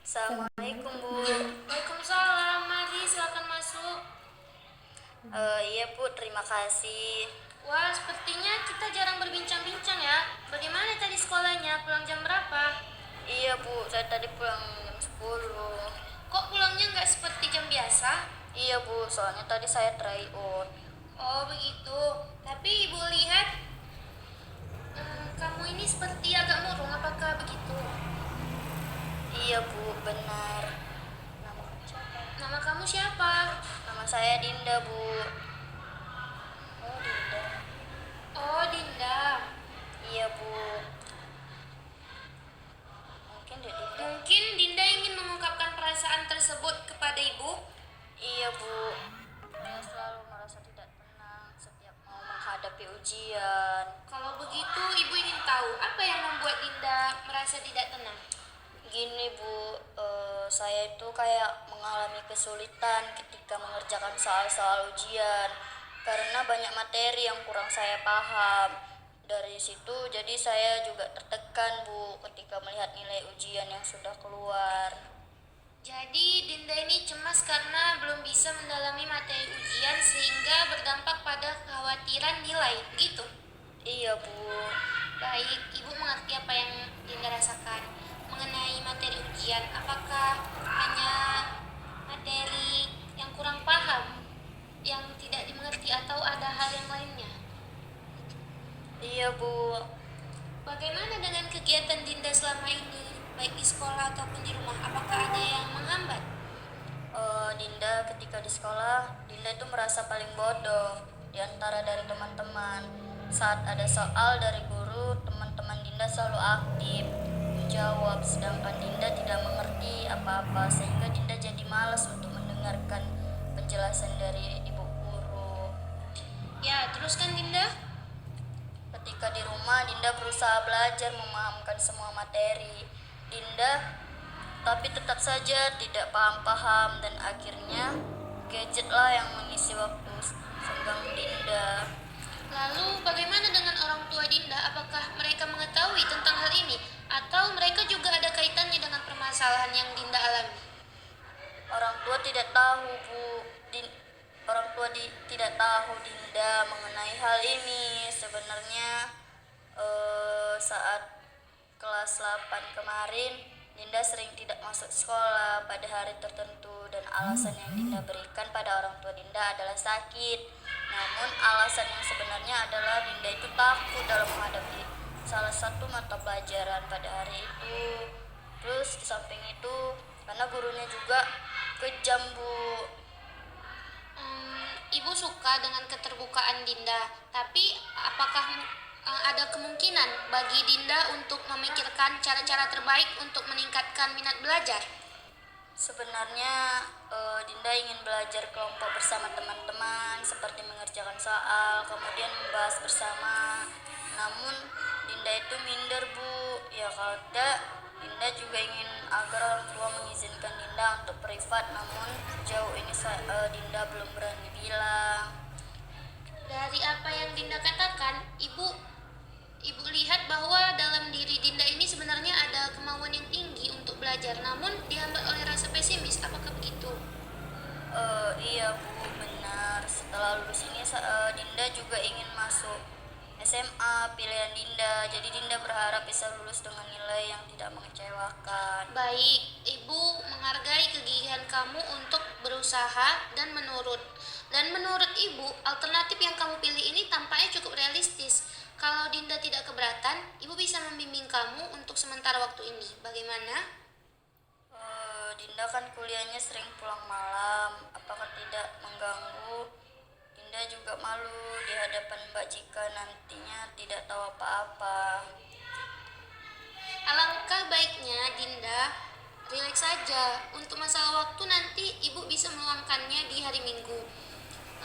Assalamualaikum Bu. Waalaikumsalam, mari silakan masuk. Iya Bu, terima kasih. Wah, sepertinya kita jarang berbincang-bincang ya. Bagaimana tadi sekolahnya? Pulang jam berapa? Iya Bu, saya tadi pulang jam 10. Kok pulangnya nggak seperti jam biasa? Iya Bu, soalnya tadi saya tryout. Oh, begitu. Tapi ibu lihat, kamu ini seperti agak murung. Apakah begitu? Iya Bu, benar. Nama kamu siapa? Nama kamu siapa? Nama saya Dinda Bu. Oh Dinda. Oh, Dinda. Iya Bu. Mungkin deh Dinda. Mungkin Dinda ingin mengungkapkan perasaan tersebut kepada ibu. Iya Bu. Saya selalu merasa tidak tenang setiap mau menghadapi ujian. Kalau begitu, ibu ingin tahu apa yang membuat Dinda merasa tidak tenang. Gini Bu, saya itu kayak mengalami kesulitan ketika mengerjakan soal-soal ujian karena banyak materi yang kurang saya paham. Dari situ jadi saya juga tertekan Bu ketika melihat nilai ujian yang sudah keluar. Jadi Dinda ini cemas karena belum bisa mendalami materi ujian sehingga berdampak pada kekhawatiran nilai, begitu? Iya Bu. Baik, ibu mengerti apa yang Dinda rasakan. Mengenai materi ujian, apakah hanya materi yang kurang paham, yang tidak dimengerti, atau ada hal yang lainnya? Iya Bu. Bagaimana dengan kegiatan Dinda selama ini, baik di sekolah ataupun di rumah? Apakah ada yang menghambat? Dinda ketika di sekolah, Dinda itu merasa paling bodoh di antara dari teman-teman. Saat ada soal dari guru, teman-teman Dinda selalu aktif menjawab, sedangkan Dinda tidak mengerti apa-apa sehingga Dinda jadi malas untuk mendengarkan penjelasan dari ibu guru. Ya, teruskan Dinda. Ketika di rumah, Dinda berusaha belajar memahamkan semua materi Dinda, tapi tetap saja tidak paham-paham dan akhirnya gadgetlah yang mengisi waktu senggang Dinda. Lalu bagaimana dengan orang tua Dinda? Apakah mereka mengetahui tentang hal ini? Atau mereka juga ada kaitannya dengan permasalahan yang Dinda alami? Orang tua tidak tahu Bu. Tidak tahu Dinda mengenai hal ini. Sebenarnya saat kelas 8 kemarin Dinda sering tidak masuk sekolah pada hari tertentu dan alasan yang Dinda berikan pada orang tua Dinda adalah sakit. Namun alasan yang sebenarnya adalah Dinda itu takut dalam menghadapi salah satu mata pelajaran pada hari itu. Terus di samping itu karena gurunya juga kejam Bu. Ibu suka dengan keterbukaan Dinda, tapi apakah ada kemungkinan bagi Dinda untuk memikirkan cara-cara terbaik untuk meningkatkan minat belajar? Sebenarnya Dinda ingin belajar kelompok bersama teman-teman seperti mengerjakan soal, kemudian membahas bersama. Namun Dinda itu minder Bu. Ya kalau tidak, Dinda juga ingin agar orang tua mengizinkan Dinda untuk privat, namun sejauh ini Dinda belum berani bilang. Dari apa yang Dinda katakan, Ibu lihat bahwa dalam diri Dinda ini sebenarnya ada kemauan yang tinggi untuk belajar, namun dihambat oleh rasa pesimis. Apakah begitu? Iya Bu, benar. Setelah lulus ini Dinda juga ingin masuk SMA pilihan Dinda. Jadi Dinda berharap bisa lulus dengan nilai yang tidak mengecewakan. Baik, Ibu menghargai kegigihan kamu untuk berusaha dan menurut Ibu, alternatif yang kamu pilih ini tampaknya cukup realistis. Kalau Dinda tidak keberatan, Ibu bisa membimbing kamu untuk sementara waktu ini. Bagaimana? Dinda kan kuliahnya sering pulang malam. Apakah tidak mengganggu? Dinda juga malu di hadapan Mbak jika nantinya tidak tahu apa-apa. Alangkah baiknya Dinda rileks saja. Untuk masalah waktu nanti Ibu bisa meluangkannya di hari Minggu.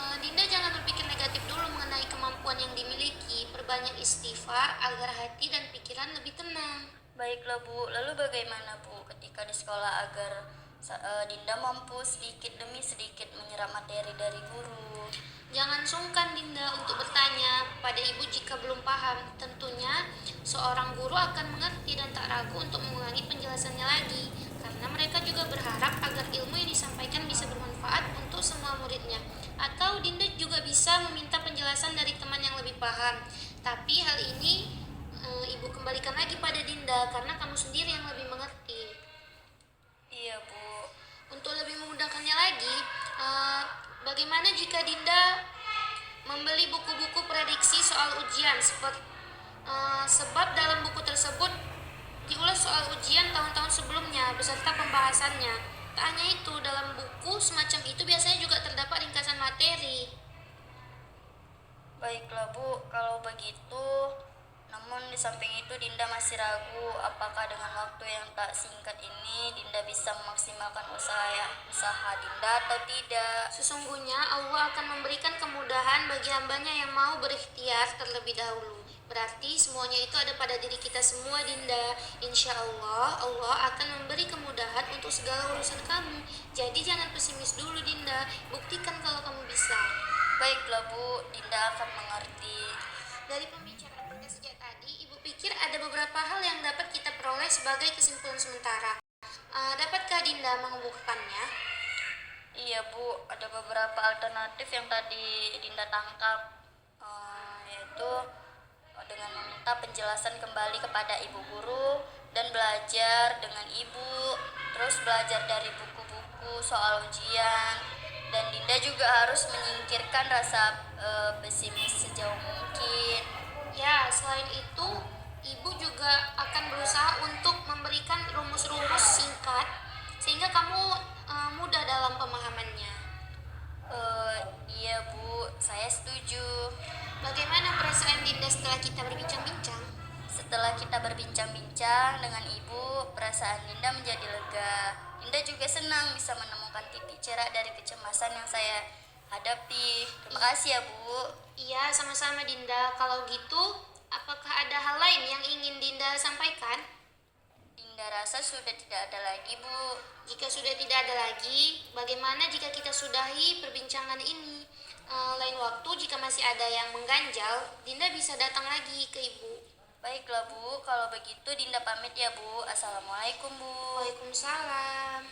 Dinda jangan berpikir negatif dulu mengenai kemampuan yang dimiliki. Perbanyak istighfar agar hati dan pikiran lebih tenang. Baiklah Bu, lalu bagaimana Bu ketika di sekolah agar Dinda mampu sedikit demi sedikit menyerap materi dari guru? Jangan sungkan Dinda untuk bertanya pada Ibu jika belum paham. Tentunya seorang guru akan mengerti dan tak ragu untuk mengulangi penjelasannya lagi, karena mereka berharap agar ilmu yang disampaikan bisa bermanfaat untuk semua muridnya. Atau Dinda juga bisa meminta penjelasan dari teman yang lebih paham. Tapi hal ini Ibu kembalikan lagi pada Dinda karena kamu sendiri yang lebih mengerti. Iya, Bu. Untuk lebih memudahkannya lagi, bagaimana jika Dinda membeli buku-buku prediksi soal ujian sebab dalam buku tersebut diulas soal ujian tahun-tahun sebelumnya beserta pembahasannya. Tak hanya itu, dalam buku semacam itu biasanya juga terdapat ringkasan materi. Baiklah, Bu. Kalau begitu, namun di samping itu Dinda masih ragu apakah dengan waktu yang tak singkat ini Dinda bisa memaksimalkan usaha Dinda atau tidak. Sesungguhnya Allah akan memberikan kemudahan bagi hambanya yang mau berikhtiar terlebih dahulu. Berarti semuanya itu ada pada diri kita semua, Dinda. Insya Allah, Allah akan memberi kemudahan untuk segala urusan kamu. Jadi jangan pesimis dulu, Dinda. Buktikan kalau kamu bisa. Baiklah, Bu. Dinda akan mengerti. Dari pembicaraan kita sejak tadi, Ibu pikir ada beberapa hal yang dapat kita peroleh sebagai kesimpulan sementara. Dapatkah Dinda mengemukakannya? Iya, Bu. Ada beberapa alternatif yang tadi Dinda tangkap, yaitu dengan meminta penjelasan kembali kepada ibu guru dan belajar dengan ibu, terus belajar dari buku-buku soal ujian, dan Dinda juga harus menyingkirkan rasa pesimis sejauh mungkin. Ya, selain itu, Ibu juga akan berusaha untuk memberikan rumus-rumus singkat sehingga kamu mudah dalam pemahamannya. Iya, Bu, saya setuju. Bagaimana perasaan Dinda setelah kita berbincang-bincang? Setelah kita berbincang-bincang dengan ibu, perasaan Dinda menjadi lega. Dinda juga senang bisa menemukan titik cerah dari kecemasan yang saya hadapi. Terima kasih ya, Bu. Iya, sama-sama Dinda. Kalau gitu, apakah ada hal lain yang ingin Dinda sampaikan? Dinda rasa sudah tidak ada lagi, Bu. Jika sudah tidak ada lagi, bagaimana jika kita sudahi perbincangan ini? Lain waktu jika masih ada yang mengganjal, Dinda bisa datang lagi ke Ibu. Baiklah, Bu. Kalau begitu Dinda pamit ya, Bu. Assalamualaikum, Bu. Waalaikumsalam.